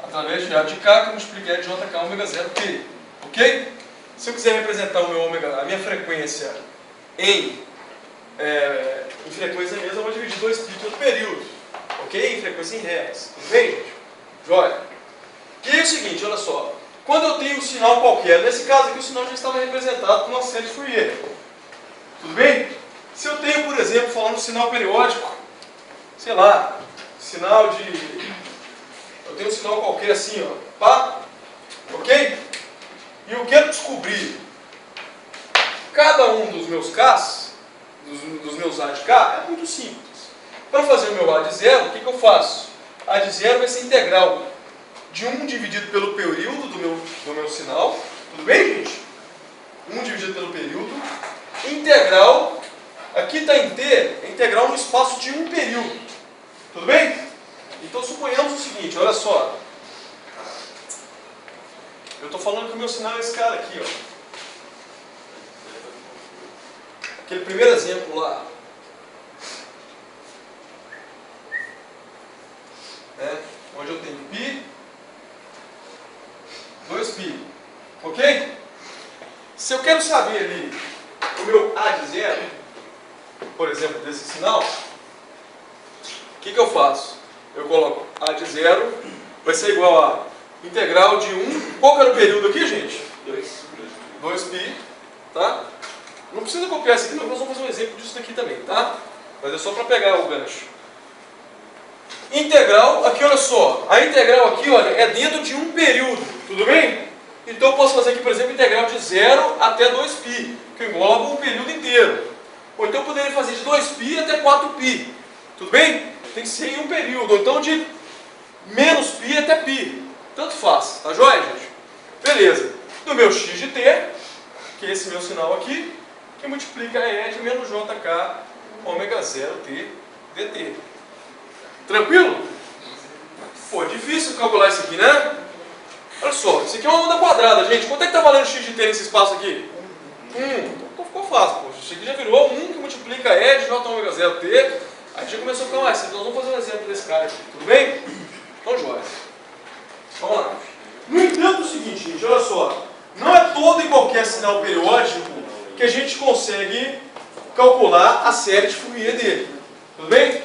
através de A de K, que eu multipliquei de JK ômega 0T. Ok? Se eu quiser representar o meu ômega, a minha frequência em frequência mesmo, eu vou dividir 2π pelo período. Ok? Em frequência em reais. Tudo bem, gente? Joia. E aí é o seguinte, olha só. Quando eu tenho um sinal qualquer, nesse caso aqui o sinal já estava representado com uma série de Fourier. Tudo bem? Se eu tenho, por exemplo, falando de sinal periódico, sei lá, sinal de... Eu tenho um sinal qualquer assim, ó, pá, ok? E eu quero descobrir cada um dos meus Ks, dos meus A de K, é muito simples. Para fazer o meu A de zero, o que eu faço? A de zero vai ser integral de 1 dividido pelo período do meu sinal. Tudo bem, gente? 1 dividido pelo período. Integral, aqui está em T, é integral no espaço de um período. Tudo bem? Então suponhamos o seguinte, olha só. Eu estou falando que o meu sinal é esse cara aqui, ó. Aquele primeiro exemplo lá. Onde eu tenho π, 2π. Ok? Se eu quero saber ali o meu A de zero, por exemplo, desse sinal, o que eu faço? Eu coloco A de zero, vai ser igual a integral de 1. Qual que era o período aqui, gente? 2π, tá? Não precisa copiar isso aqui, não, nós vamos fazer um exemplo disso daqui também, tá? Mas é só para pegar o gancho. Integral, aqui olha só, a integral aqui, olha, é dentro de um período, tudo bem? Então eu posso fazer aqui, por exemplo, integral de 0 até 2π, que engloba um período inteiro. Ou então eu poderia fazer de 2π até 4π, tudo bem? Tem que ser em um período, ou então de menos π até π, tanto faz, tá joia, gente? Beleza. No meu x de t, que é esse meu sinal aqui, que multiplica E de menos JK ômega 0T dt. Tranquilo? Pô, difícil calcular isso aqui, né? Olha só, isso aqui é uma onda quadrada, gente. Quanto é que está valendo x de t nesse espaço aqui? 1. Então ficou fácil, pô. Isso aqui já virou 1 que multiplica E de J ômega 0T. Aí já começou a ficar mais simples. Nós vamos fazer um exemplo desse cara aqui, tudo bem? Então, joia. Vamos lá. No entanto, é o seguinte, gente, olha só. Não é todo e qualquer sinal periódico que a gente consegue calcular a série de Fourier dele. Tudo bem?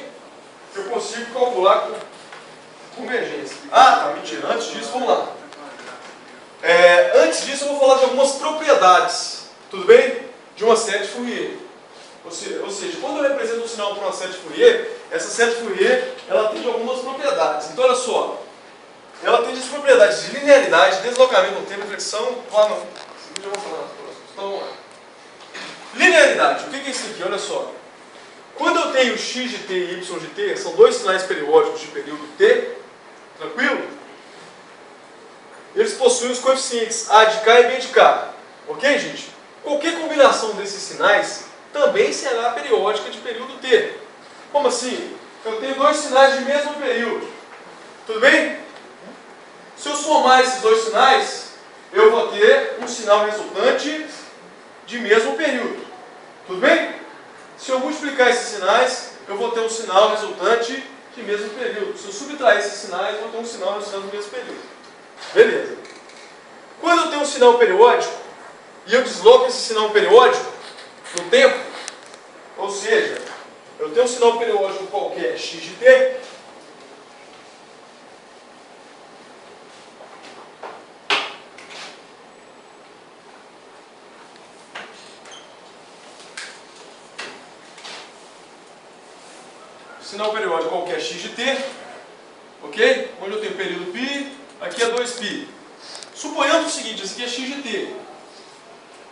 Eu consigo calcular com convergência. Ah, tá, mentira. Antes disso, vamos lá. Antes disso, eu vou falar de algumas propriedades, tudo bem? De uma série de Fourier. Ou seja, quando eu represento um sinal para uma série de Fourier, essa série de Fourier, ela tem algumas propriedades. Então, olha só. Ela tem as propriedades de linearidade, deslocamento no tempo, reflexão, lá não. Eu já vou falar nas próximas. Então, vamos lá. Linearidade. O que é isso aqui? Olha só. Quando eu tenho x de t e y de t, são dois sinais periódicos de período t, tranquilo? Eles possuem os coeficientes a de k e b de k. Ok, gente? Qualquer combinação desses sinais também será periódica de período t. Como assim? Eu tenho dois sinais de mesmo período. Tudo bem? Se eu somar esses dois sinais, eu vou ter um sinal resultante de mesmo período. Tudo bem? Se eu multiplicar esses sinais, eu vou ter um sinal resultante de mesmo período. Se eu subtrair esses sinais, eu vou ter um sinal resultante do mesmo período. Beleza. Quando eu tenho um sinal periódico, e eu desloco esse sinal periódico no tempo, ou seja, eu tenho um sinal periódico qualquer, x de t, sinal periódico qualquer x de t, ok? Onde eu tenho período π, aqui é 2π. Suponhamos o seguinte, esse aqui é x de t.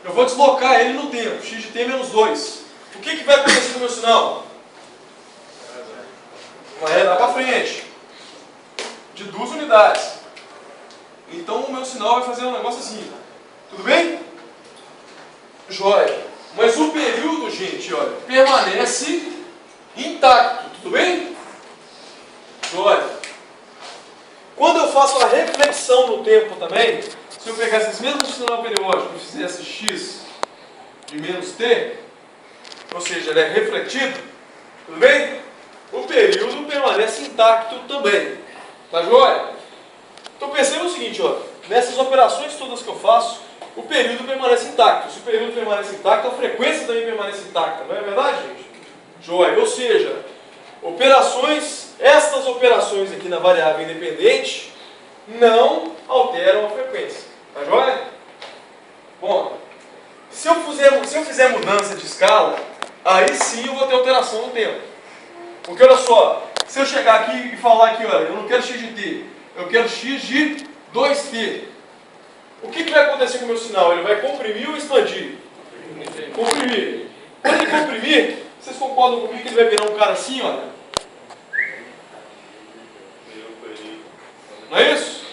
Eu vou deslocar ele no tempo, x de t menos 2. O que vai acontecer com o meu sinal? Vai andar para frente, de 2 unidades. Então o meu sinal vai fazer um negócio assim. Tudo bem? Jóia. Mas o período, gente, olha, permanece intacto, tudo bem? Jóia. Quando eu faço a reflexão no tempo também, se eu pegasse esse mesmo sinal periódico e fizesse x de menos t, ou seja, ele é refletido, tudo bem? O período permanece intacto também. Tá jóia? Então perceba o seguinte, ó, nessas operações todas que eu faço, o período permanece intacto. Se o período permanece intacto, a frequência também permanece intacta, não é verdade, gente? Joia. Ou seja, estas operações aqui na variável independente não alteram a frequência. Tá joia? Bom, se eu fizer mudança de escala, aí sim eu vou ter alteração no tempo. Porque olha só, se eu chegar aqui e falar aqui, olha, eu não quero x de t, eu quero x de 2t. O que vai acontecer com o meu sinal? Ele vai comprimir ou expandir? Comprimir. Quando ele comprimir, vocês concordam comigo que ele vai virar um cara assim, olha? Não é isso?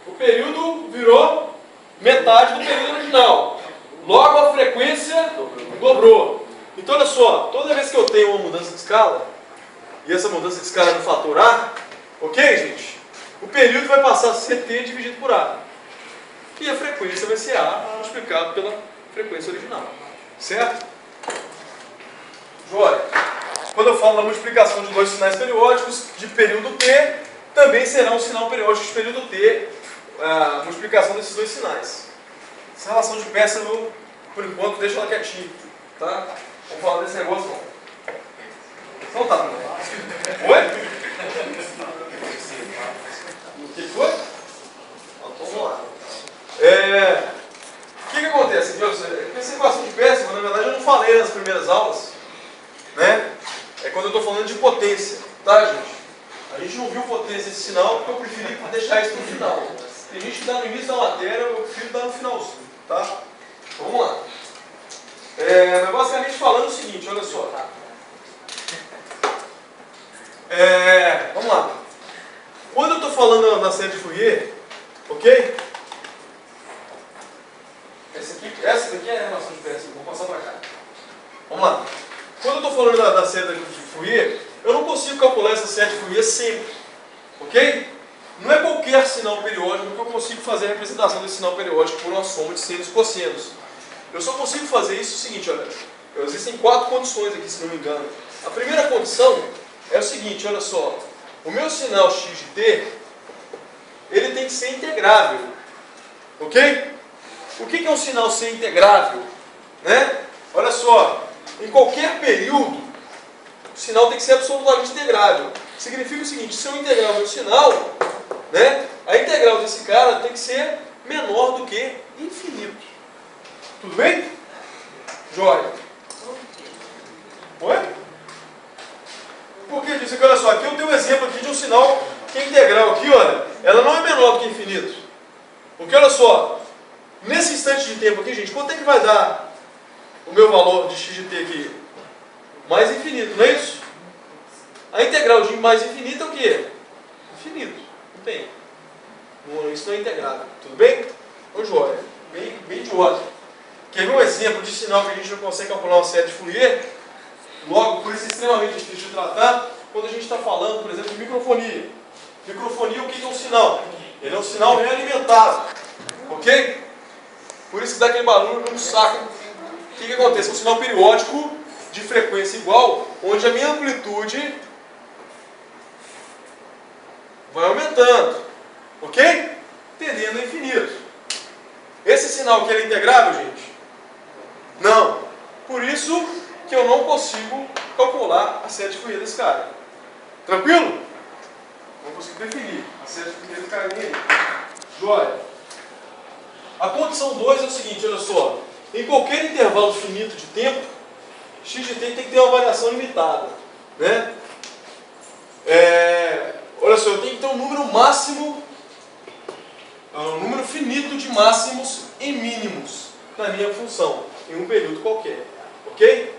O período virou metade do período original. Logo a frequência dobrou. Então olha só, toda vez que eu tenho uma mudança de escala, e essa mudança de escala é no fator A, ok, gente? O período vai passar a ser t dividido por A. E a frequência vai ser A multiplicado pela frequência original. Certo? Joia. Quando eu falo da multiplicação de dois sinais periódicos de período t, também será um sinal periódico de período t, a multiplicação desses dois sinais. Essa relação de peça, eu, por enquanto, deixo ela quietinha. Tá? Vamos falar desse negócio, não. Então tá. Oi? O que foi? Vamos lá. O que acontece? Essa equação de peça, na verdade, eu não falei nas primeiras aulas. Né? É quando eu estou falando de potência. Tá, gente? A gente não viu potência desse sinal porque eu preferi deixar isso no final. Tem gente que dá no início da matéria, eu prefiro dar no finalzinho. Tá? Então, vamos lá. Mas basicamente falando o seguinte, olha só. Vamos lá. Quando eu estou falando na série de Fourier, ok? Essa daqui é a relação de peça, vou passar para cá. Vamos lá. Quando eu estou falando da série de Fourier, eu não consigo calcular essa série de Fourier sempre. Ok? Não é qualquer sinal periódico que eu consigo fazer a representação desse sinal periódico por uma soma de senos e cossenos. Eu só consigo fazer isso o seguinte, olha. Existem 4 condições aqui, se não me engano. A primeira condição é o seguinte, olha só. O meu sinal x de t, ele tem que ser integrável. Ok? O que é um sinal ser integrável? Né? Olha só, em qualquer período, o sinal tem que ser absolutamente integrável. Significa o seguinte, se eu integrar o meu sinal, né, a integral desse cara tem que ser menor do que infinito. Tudo bem? Jóia. Oi? Por que disso aqui? Olha só, aqui eu tenho um exemplo aqui de um sinal que é integral aqui, olha, ela não é menor do que infinito. Porque olha só, nesse instante de tempo aqui, gente, quanto é que vai dar o meu valor de x de t aqui? Mais infinito, não é isso? A integral de mais infinito é o quê? Infinito. Não tem. Isso não é integrável. Tudo bem? Ô, joia. Bem idiota. Quer ver um exemplo de sinal que a gente não consegue calcular uma série de Fourier? Logo, por isso é extremamente difícil de tratar, quando a gente está falando, por exemplo, de microfonia. Microfonia, o que é um sinal? Ele é um sinal realimentado. Ok? Por isso que dá aquele barulho no saco. O que acontece? É um sinal periódico de frequência igual, onde a minha amplitude vai aumentando. Ok? Tendendo a infinito. Esse sinal aqui é integrável, gente? Não. Por isso que eu não consigo calcular a série de Fourier desse cara. Tranquilo? Não consigo definir a série de Fourier desse carinha aí. Joia. A condição 2 é o seguinte, olha só. Em qualquer intervalo finito de tempo, x de t tem que ter uma variação limitada. Né? Olha só, eu tenho que ter um número máximo, um número finito de máximos e mínimos na minha função, em um período qualquer. Ok?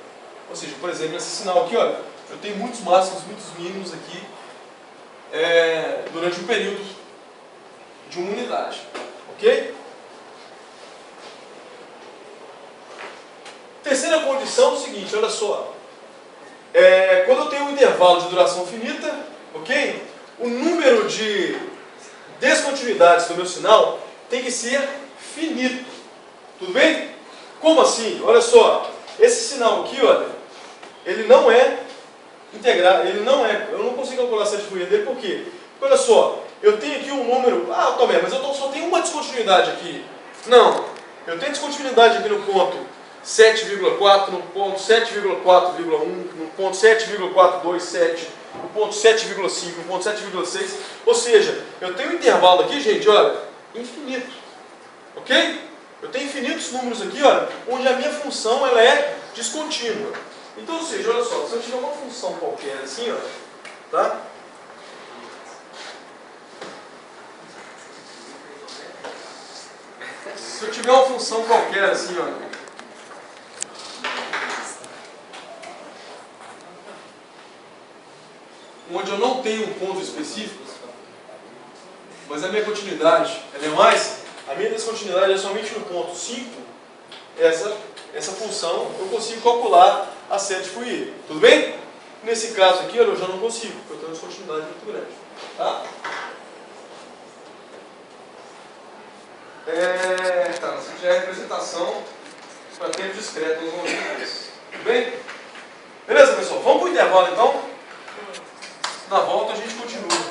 Ou seja, por exemplo, esse sinal aqui, olha, eu tenho muitos máximos, muitos mínimos aqui durante um período de uma unidade. Ok? Terceira condição é o seguinte, olha só. Quando eu tenho um intervalo de duração finita, ok? O número de descontinuidades do meu sinal tem que ser finito. Tudo bem? Como assim? Olha só. Esse sinal aqui, olha, ele não é integral, eu não consigo calcular a série de Fourier dele, por quê? Porque, olha só, eu tenho aqui um número Ah, Tomé, mas eu só tenho uma descontinuidade aqui. Não, eu tenho descontinuidade aqui no ponto 7,4, no ponto 7,4,1, no ponto 7,427, no ponto 7,5, no ponto 7,6. Ou seja, eu tenho um intervalo aqui, gente, olha, infinito. Ok? Eu tenho infinitos números aqui, olha, onde a minha função ela é descontínua. Então, ou seja, olha só, se eu tiver uma função qualquer assim, ó, tá? Se eu tiver uma função qualquer assim, ó, onde eu não tenho um ponto específico, mas a minha continuidade ela é mais, a minha descontinuidade é somente no ponto 5, essa função eu consigo calcular a série de Fourier. Tudo bem? Nesse caso aqui, olha, eu já não consigo, porque eu tenho uma descontinuidade muito grande. Tá? Tá, essa já é a representação para tempo discreto. Tudo bem? Beleza, pessoal? Vamos para o intervalo então? Na volta a gente continua.